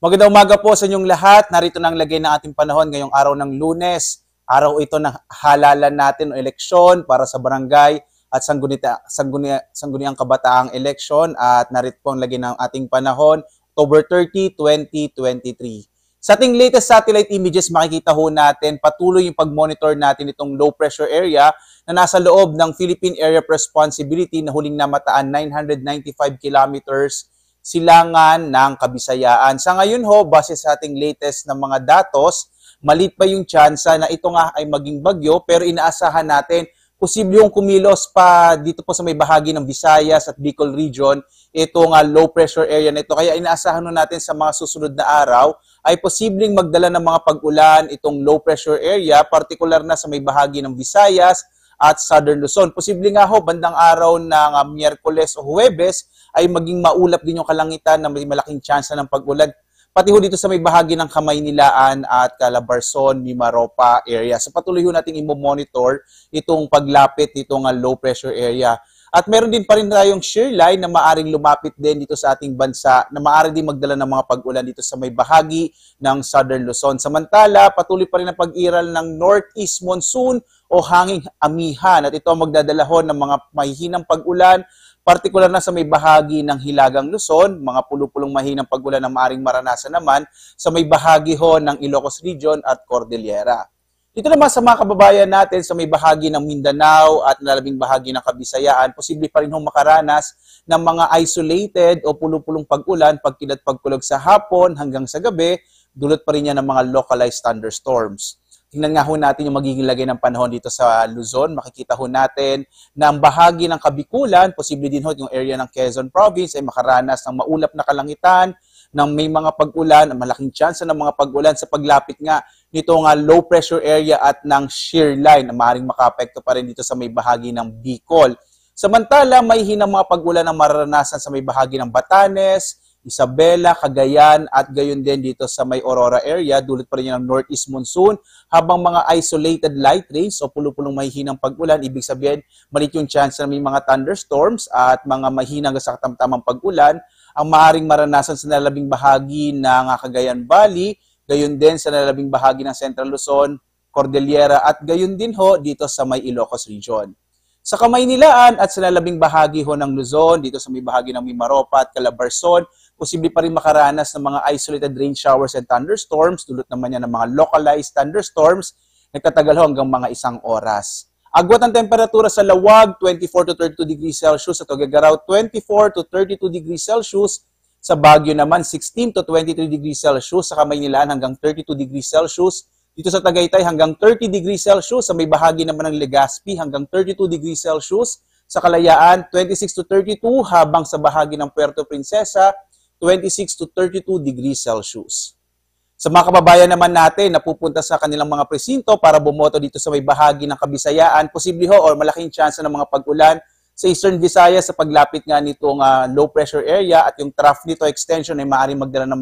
Magandang umaga po sa inyong lahat. Narito na ang lagay ng ating panahon ngayong araw ng Lunes. Araw ito ng halalan natin o eleksyon para sa barangay at sangguniang kabataang eleksyon. At narito po ang lagay ng ating panahon, October 30, 2023. Sa ating latest satellite images, makikita ho natin patuloy yung pag-monitor natin itong low pressure area na nasa loob ng Philippine Area of Responsibility na huling namataan 995 kilometers silangan ng Kabisayaan. Sa ngayon ho, base sa ating latest na mga datos, maliit pa yung tsansa na ito nga ay maging bagyo, pero inaasahan natin posible yung kumilos pa dito po sa may bahagi ng Visayas at Bicol region, itong low pressure area na ito. Kaya inaasahan natin sa mga susunod na araw ay posibleng magdala ng mga pag-ulan itong low pressure area, particular na sa may bahagi ng Visayas at Southern Luzon. Posible nga ho, bandang araw ng Miyerkules o Huwebes, ay maging maulap din yung kalangitan na may malaking tsansa ng pag-ulan. Pati ho dito sa may bahagi ng Kamaynilaan at Calabarzon, Mimaropa area. So patuloy ho natin i-monitor itong paglapit nitong low pressure area. At meron din pa rin tayong shear line na maaring lumapit din dito sa ating bansa na maaari din magdala ng mga pag-ulan dito sa may bahagi ng Southern Luzon. Samantala, patuloy pa rin ang pag-iral ng northeast monsoon o hanging amihan at ito ang magdadala ho ng mga mahihinang pag-ulan, partikular na sa may bahagi ng Hilagang Luzon, mga pulupulong mahinang pag-ulan na maaring maranasan naman sa may bahagi ho ng Ilocos Region at Cordillera. Dito naman sa mga kababayan natin sa may bahagi ng Mindanao at nalabing bahagi ng Kabisayaan, posible pa rin hong makaranas ng mga isolated o pulupulong pag-ulan, pagkilat pagkulog sa hapon hanggang sa gabi, dulot pa rin yan ng mga localized thunderstorms. Tingnan nga ho natin yung magiging lagay ng panahon dito sa Luzon. Makikita ho natin na ang bahagi ng Kabikulan, posible din ho yung area ng Quezon Province ay makaranas ng maulap na kalangitan, ng may mga pag-ulan, malaking tsansa ng mga pag-ulan sa paglapit nga nito nga low pressure area at ng shear line na maaaring makaapekto pa rin dito sa may bahagi ng Bicol. Samantala, may hinang mga pag-ulan na mararanasan sa may bahagi ng Batanes, Isabela, Cagayan at gayon din dito sa may Aurora area, dulot pa rin ng northeast monsoon, habang mga isolated light rains o pulupulong mahihinang pag-ulan, ibig sabihin maliit yung chance na may mga thunderstorms at mga mahinang sa katamtamang pag-ulan ang maaaring maranasan sa nalalabing bahagi ng Cagayan Valley, gayon din sa nalalabing bahagi ng Central Luzon, Cordillera at gayon din ho dito sa may Ilocos Region. Sa Kamaynilaan at sa nalalabing bahagi ho ng Luzon, dito sa may bahagi ng Mimaropa at Calabarzon, posible pa rin makaranas ng mga isolated rain showers and thunderstorms, dulot naman yan ng mga localized thunderstorms, nagtatagal ho hanggang mga 1 oras. Agwat ang temperatura sa Lawag, 24 to 32 degrees Celsius. Sa Tuguegarao, 24 to 32 degrees Celsius. Sa Baguio naman, 16 to 23 degrees Celsius. Sa Kamaynilaan hanggang 32 degrees Celsius. Dito sa Tagaytay hanggang 30 degrees Celsius. Sa may bahagi naman ng Legazpi hanggang 32 degrees Celsius. Sa Kalayaan, 26 to 32. Habang sa bahagi ng Puerto Princesa, 26 to 32 degrees Celsius. Sa mga kababayan naman natin na pupunta sa kanilang mga presinto para bumoto dito sa may bahagi ng Kabisayaan, posible ho o malaking chance ng mga pag-ulan sa Eastern Visayas sa paglapit nga nitong low pressure area at yung trough nito extension ay maaaring magdala ng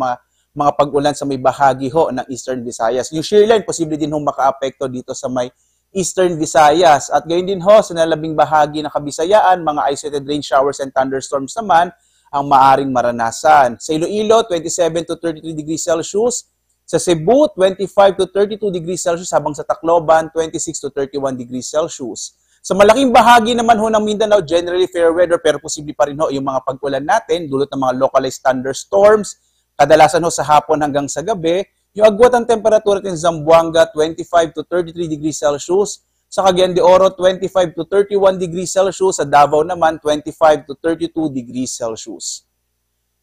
mga pag-ulan sa may bahagi ho ng Eastern Visayas. Yung shear line, posible din ho maka-apekto dito sa may Eastern Visayas. At gayon din ho sa nalabing bahagi ng Kabisayaan, mga isolated rain showers and thunderstorms naman ang maaaring maranasan. Sa Iloilo, 27 to 33 degrees Celsius. Sa Cebu, 25 to 32 degrees Celsius, habang sa Tacloban, 26 to 31 degrees Celsius. Sa malaking bahagi naman ho ng Mindanao, generally fair weather, pero posible pa rin ho yung mga pag-ulan natin, dulot ng mga localized thunderstorms, kadalasan ho sa hapon hanggang sa gabi. Yung agwat ang temperatura natin sa Zamboanga, 25 to 33 degrees Celsius. Sa Cagayan de Oro, 25 to 31 degrees Celsius. Sa Davao naman, 25 to 32 degrees Celsius.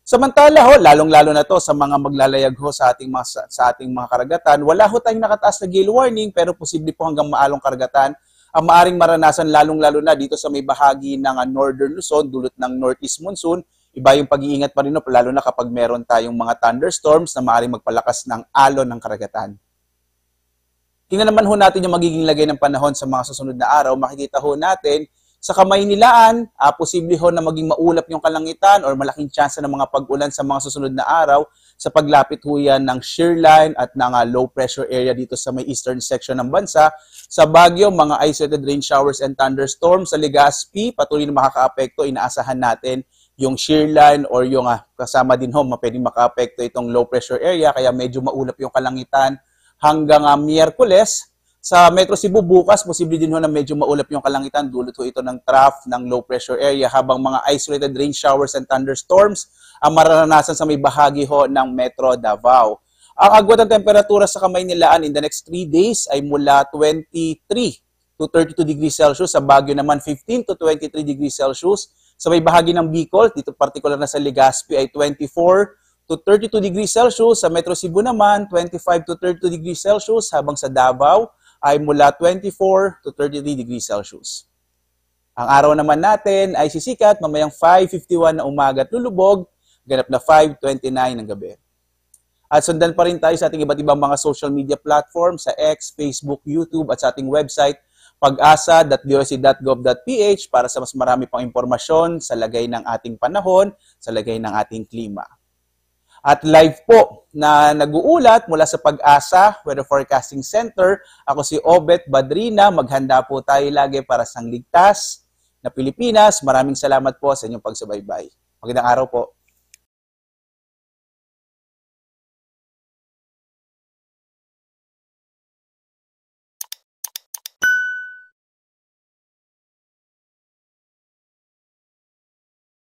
Samantala ho, lalong-lalo na to sa mga maglalayag ho sa ating mga karagatan, wala ho tayong nakataas na gale warning pero posible po hanggang maalong karagatan ang maaring maranasan lalong-lalo na dito sa may bahagi ng Northern Luzon dulot ng northeast monsoon. Iba yung pag-iingat pa rin ho, lalo na kapag meron tayong mga thunderstorms na maaring magpalakas ng alon ng karagatan. Tingnan naman ho natin yung magiging lagay ng panahon sa mga susunod na araw. Makikita ho natin sa Kamaynilaan, posible ho na maging maulap yung kalangitan or malaking tsansa ng mga pag-ulan sa mga susunod na araw sa paglapit ho yan ng shear line at ng low pressure area dito sa may eastern section ng bansa. Sa Baguio, mga isolated rain showers and thunderstorms. Sa Legazpi, patuloy na makakaapekto, inaasahan natin yung shear line or yung kasama din ho, pwedeng maka-apekto itong low pressure area, kaya medyo maulap yung kalangitan hanggang Miyerkules. Sa Metro Cebu bukas, posible din ho na medyo maulap yung kalangitan, dulot ho ito ng trough ng low pressure area, habang mga isolated rain showers and thunderstorms ang mararanasan sa may bahagi ho ng Metro Davao. Ang agwat ng temperatura sa Kamaynilaan in the next 3 days ay mula 23 to 32 degrees Celsius, sa Baguio naman 15 to 23 degrees Celsius. Sa may bahagi ng Bicol, dito particular na sa Legazpi ay 24 to 32 degrees Celsius. Sa Metro Cebu naman, 25 to 32 degrees Celsius. Habang sa Davao ay mula 24 to 33 degrees Celsius. Ang araw naman natin ay sisikat mamayang 5:51 na umaga at lulubog, ganap na 5:29 ng gabi. At sundan pa rin tayo sa ating iba't ibang mga social media platforms sa X, Facebook, YouTube at sa ating website pag-asa.doc.gov.ph para sa mas marami pang impormasyon sa lagay ng ating panahon, sa lagay ng ating klima. At live po na nag-uulat mula sa Pag-asa Weather Forecasting Center, ako si Obet Badrina. Maghanda po tayo lagi para sa ligtas na Pilipinas. Maraming salamat po sa inyong pagsubaybay. Magandang araw po.